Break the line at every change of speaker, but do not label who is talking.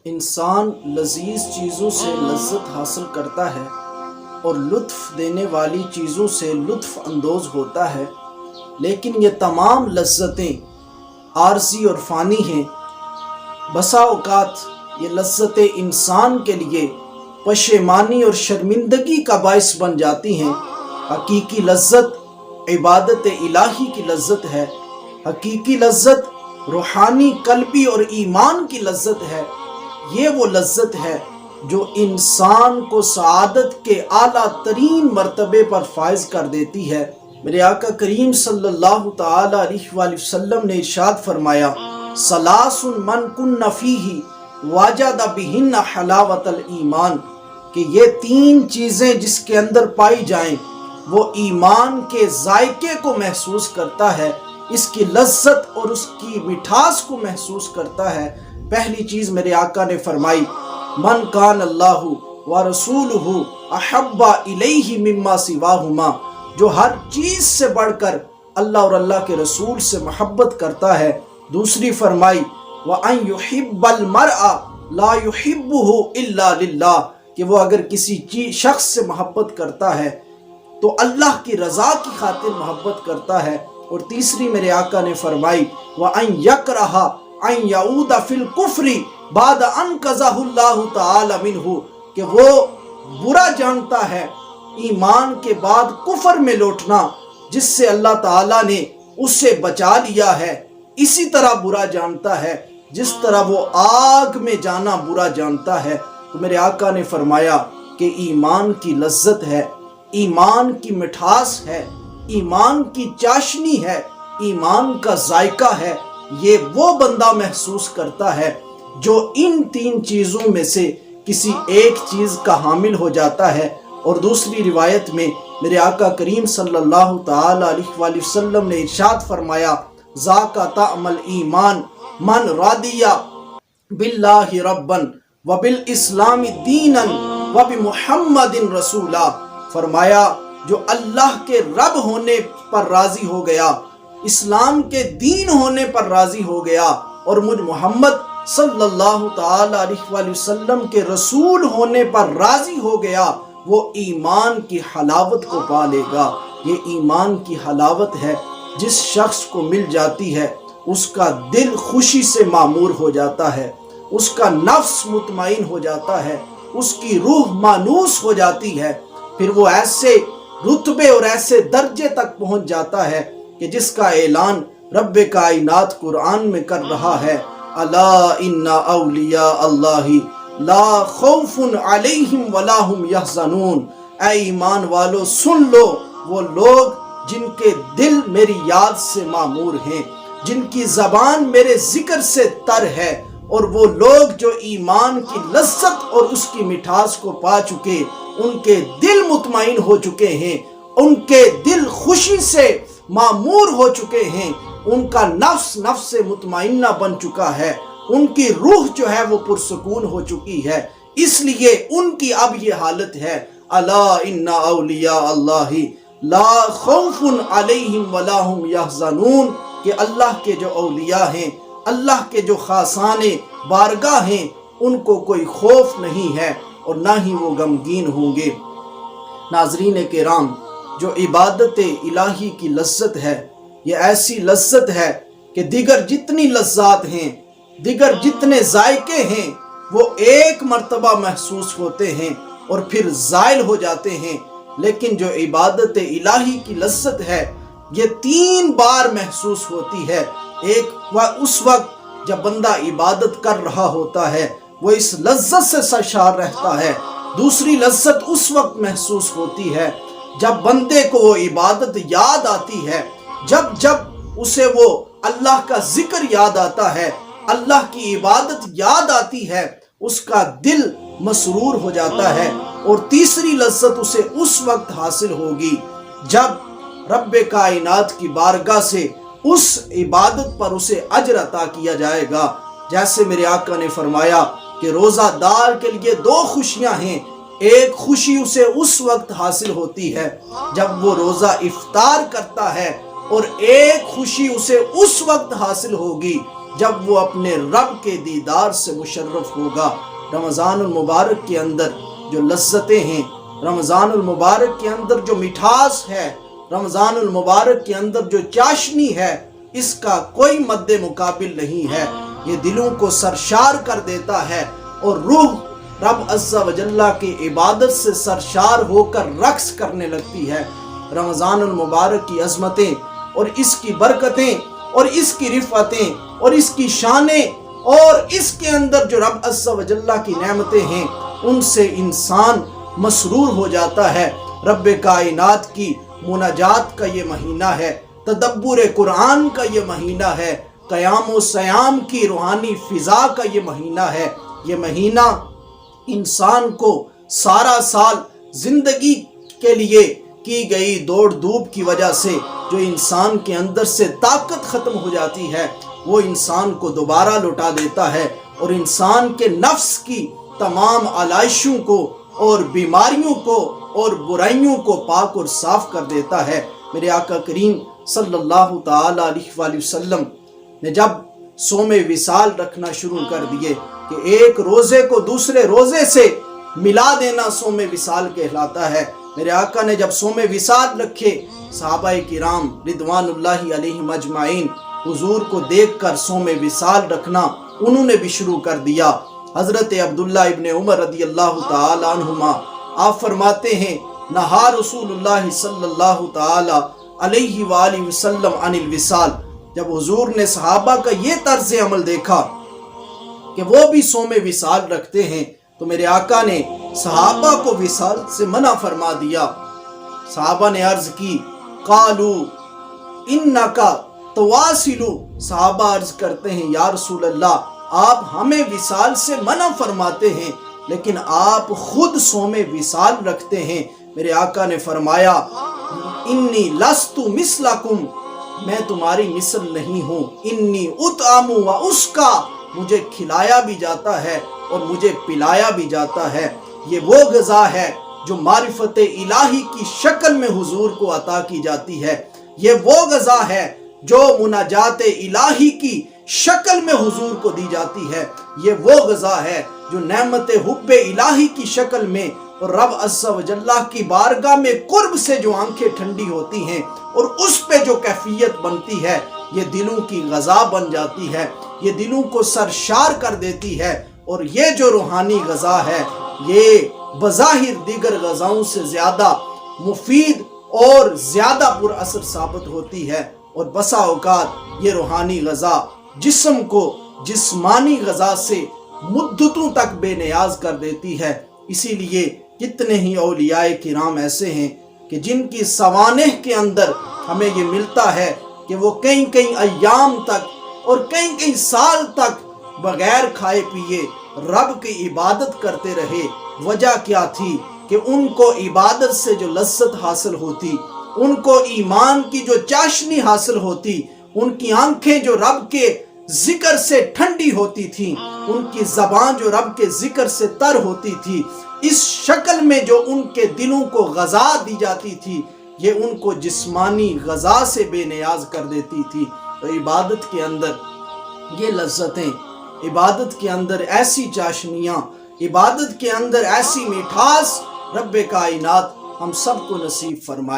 انسان لذیذ چیزوں سے لذت حاصل کرتا ہے اور لطف دینے والی چیزوں سے لطف اندوز ہوتا ہے، لیکن یہ تمام لذتیں عارضی اور فانی ہیں۔ بسا اوقات یہ لذتیں انسان کے لیے پشیمانی اور شرمندگی کا باعث بن جاتی ہیں۔ حقیقی لذت عبادت الہی کی لذت ہے۔ حقیقی لذت روحانی قلبی اور ایمان کی لذت ہے۔ یہ وہ لذت ہے جو انسان کو سعادت کے اعلیٰ ترین مرتبے پر فائز کر دیتی ہے۔ میرے آقا کریم صلی اللہ تعالی علیہ وآلہ وسلم نے ارشاد فرمایا، ثلاث من کن فیہ وجد بہن حلاوت الایمان، کہ یہ تین چیزیں جس کے اندر پائی جائیں وہ ایمان کے ذائقے کو محسوس کرتا ہے، اس کی لذت اور اس کی مٹھاس کو محسوس کرتا ہے۔ پہلی چیز میرے آقا نے فرمائی، من کان اللہ ورسولہ احب الیہ مما سواہما، جو ہر چیز سے بڑھ کر اللہ اور اللہ کے رسول سے محبت کرتا ہے۔ دوسری فرمائی، وَأَن يُحِبَّ الْمَرْءَ لَا يُحِبُّهُ إِلَّا لِلَّهِ، کہ وہ اگر کسی شخص سے محبت کرتا ہے تو اللہ کی رضا کی خاطر محبت کرتا ہے۔ اور تیسری میرے آقا نے فرمائی، وَأَن يَكْرَهَ أَن يَعُودَ فِي الْكُفْرِ بَعْدَ أَن قَذَهُ اللَّهُ تَعَالَى مِنْهُ، کہ وہ برا جانتا ہے ایمان کے بعد کفر میں لوٹنا جس سے اللہ تعالیٰ نے اسے بچا لیا ہے، اسی طرح برا جانتا ہے جس طرح وہ آگ میں جانا برا جانتا ہے۔ تو میرے آقا نے فرمایا کہ ایمان کی لذت ہے، ایمان کی مٹھاس ہے، ایمان کی چاشنی ہے، ایمان کا ذائقہ ہے، یہ وہ بندہ محسوس کرتا ہے جو ان تین چیزوں میں سے کسی ایک چیز کا حامل ہو جاتا ہے۔ اور دوسری روایت میں میرے آقا کریم صلی اللہ تعالی علیہ وآلہ وسلم نے ارشاد فرمایا، ذاک طعم الایمان من رضی باللہ ربا وبالاسلام دینا وبمحمد رسولا، فرمایا جو اللہ کے رب ہونے پر راضی ہو گیا، اسلام کے دین ہونے پر راضی ہو گیا، اور مجھ محمد صلی اللہ تعالی علیہ وآلہ وسلم کے رسول ہونے پر راضی ہو گیا، وہ ایمان کی حلاوت کو پا لے گا۔ یہ ایمان کی حلاوت ہے، جس شخص کو مل جاتی ہے اس کا دل خوشی سے معمور ہو جاتا ہے، اس کا نفس مطمئن ہو جاتا ہے، اس کی روح مانوس ہو جاتی ہے، پھر وہ ایسے رتبے اور ایسے درجے تک پہنچ جاتا ہے کہ جس کا اعلان رب کائنات قرآن میں کر رہا ہے، الا ان اولیاء اللہ لا خوف علیہم ولا ہم یحزنون، اے ایمان والو سن لو، وہ لوگ جن کے دل میری یاد سے معمور ہیں، جن کی زبان میرے ذکر سے تر ہے، اور وہ لوگ جو ایمان کی لذت اور اس کی مٹھاس کو پا چکے، ان کے دل مطمئن ہو چکے ہیں، ان کے دل خوشی سے معمور ہو چکے ہیں، ان کا نفس مطمئنہ بن چکا ہے، ان کی روح جو ہے وہ پرسکون ہو چکی ہے، اس لیے ان کی اب یہ حالت ہے، الا ان اولیاء اللہ لا خوف علیہم ولا ہم یحزنون، کہ اللہ کے جو اولیاء ہیں، اللہ کے جو خاصان بارگاہ ہیں، ان کو کوئی خوف نہیں ہے اور نہ ہی وہ غمگین ہوں گے۔ ناظرین کرام، جو عبادت الہی کی لذت ہے، یہ ایسی لذت ہے کہ دیگر جتنی لذات ہیں، دیگر جتنے ذائقے ہیں، وہ ایک مرتبہ محسوس ہوتے ہیں اور پھر زائل ہو جاتے ہیں، لیکن جو عبادت الہی کی لذت ہے یہ 3 بار محسوس ہوتی ہے۔ ایک اس وقت جب بندہ عبادت کر رہا ہوتا ہے وہ اس لذت سے سرشار رہتا ہے۔ دوسری لذت اس وقت محسوس ہوتی ہے جب بندے کو وہ عبادت یاد آتی ہے، جب اسے وہ اللہ کا ذکر یاد آتا ہے، اللہ کی عبادت یاد آتی ہے، اس کا دل مسرور ہو جاتا ہے۔ اور تیسری لذت اسے اس وقت حاصل ہوگی جب رب کائنات کی بارگاہ سے اس عبادت پر اسے اجر عطا کیا جائے گا۔ جیسے میرے آقا نے فرمایا کہ روزہ دار کے لیے 2 خوشیاں ہیں، ایک خوشی اسے اس وقت حاصل ہوتی ہے جب وہ روزہ افطار کرتا ہے، اور ایک خوشی اسے اس وقت حاصل ہوگی جب وہ اپنے رب کے دیدار سے مشرف ہوگا۔ رمضان المبارک کے اندر جو لذتیں ہیں، رمضان المبارک کے اندر جو مٹھاس ہے، رمضان المبارک کے اندر جو چاشنی ہے، اس کا کوئی مد مقابل نہیں ہے۔ یہ دلوں کو سرشار کر دیتا ہے اور روح رب عز و جل کی عبادت سے سرشار ہو کر رقص کرنے لگتی ہے۔ رمضان المبارک کی عظمتیں اور اس کی برکتیں اور اس کی رفعتیں اور اس کی شانیں اور اس کے اندر جو رب عز و جل کی نعمتیں ہیں، ان سے انسان مسرور ہو جاتا ہے۔ رب کائنات کی مناجات کا یہ مہینہ ہے، تدبر قرآن کا یہ مہینہ ہے، قیام و سیام کی روحانی فضا کا یہ مہینہ ہے۔ یہ مہینہ انسان کو سارا سال زندگی کے لیے کی گئی دوڑ دھوپ کی وجہ سے جو انسان کے اندر سے طاقت ختم ہو جاتی ہے، وہ انسان کو دوبارہ لوٹا دیتا ہے اور انسان کے نفس کی تمام علائشوں کو اور بیماریوں کو اور برائیوں کو پاک اور صاف کر دیتا ہے۔ میرے آقا کریم صلی اللہ تعالی علیہ وآلہ وسلم نے جب صوم وصال رکھنا شروع کر دیے کہ ایک روزے کو دوسرے روزے سے ملا دینا صوم وصال کہلاتا ہے، میرے آقا نے جب صوم وصال رکھے، صحابہ کرام رضوان اللہ علیہم اجمعین حضور کو دیکھ کر صوم وصال رکھنا انہوں نے بھی شروع کر دیا۔ حضرت عبداللہ ابن عمر رضی اللہ تعالی عنہما آپ فرماتے ہیں، نہا رسول اللہ صلی اللہ تعالی علیہ وآلہ وسلم عن الوصال۔ جب حضور نے صحابہ کا یہ طرز عمل دیکھا کہ وہ بھی صوم وصال رکھتے ہیں، تو میرے آقا نے صحابہ کو وصال سے منع فرما دیا۔ صحابہ نے عرض کی، قالو انکا تواصلو، صحابہ عرض کرتے ہیں یا رسول اللہ آپ ہمیں وصال سے منع فرماتے ہیں لیکن آپ خود صوم وصال رکھتے ہیں۔ میرے آقا نے فرمایا، انی لست مثلکم، میں تمہاری مثل نہیں ہوں، انی اطعم و اسقا، مجھے کھلایا بھی جاتا ہے اور مجھے پلایا بھی جاتا ہے۔ یہ وہ غذا ہے جو معرفت الہی کی شکل میں حضور کو عطا کی جاتی ہے، یہ وہ غذا ہے جو مناجات الہی کی شکل میں حضور کو دی جاتی ہے، یہ وہ غذا ہے جو نعمت حب الہی کی شکل میں اور رب عز و جل کی بارگاہ میں قرب سے جو آنکھیں ٹھنڈی ہوتی ہیں اور اس پہ جو کیفیت بنتی ہے، یہ دلوں کی غذا بن جاتی ہے، یہ دلوں کو سرشار کر دیتی ہے۔ اور یہ جو روحانی غذا ہے، یہ بظاہر دیگر غذاؤں سے زیادہ مفید اور زیادہ پر اثر ثابت ہوتی ہے، اور بسا اوقات یہ روحانی غذا جسم کو جسمانی غذا سے مدتوں تک بے نیاز کر دیتی ہے۔ اسی لیے کتنے ہی اولیاء کرام ایسے ہیں کہ جن کی سوانح کے اندر ہمیں یہ ملتا ہے کہ وہ کئی ایام تک اور کئی سال تک بغیر کھائے پیے رب کی عبادت کرتے رہے۔ وجہ کیا تھی کہ ان کو عبادت سے جو لذت حاصل ہوتی، ان کو ایمان کی جو چاشنی حاصل ہوتی، ان کی آنکھیں جو رب کے ذکر سے ٹھنڈی ہوتی تھیں، ان کی زبان جو رب کے ذکر سے تر ہوتی تھی، اس شکل میں جو ان کے دلوں کو غذا دی جاتی تھی، یہ ان کو جسمانی غذا سے بے نیاز کر دیتی تھی۔ تو عبادت کے اندر یہ لذتیں، عبادت کے اندر ایسی چاشنیاں، عبادت کے اندر ایسی مٹھاس، رب کائنات ہم سب کو نصیب فرمائے۔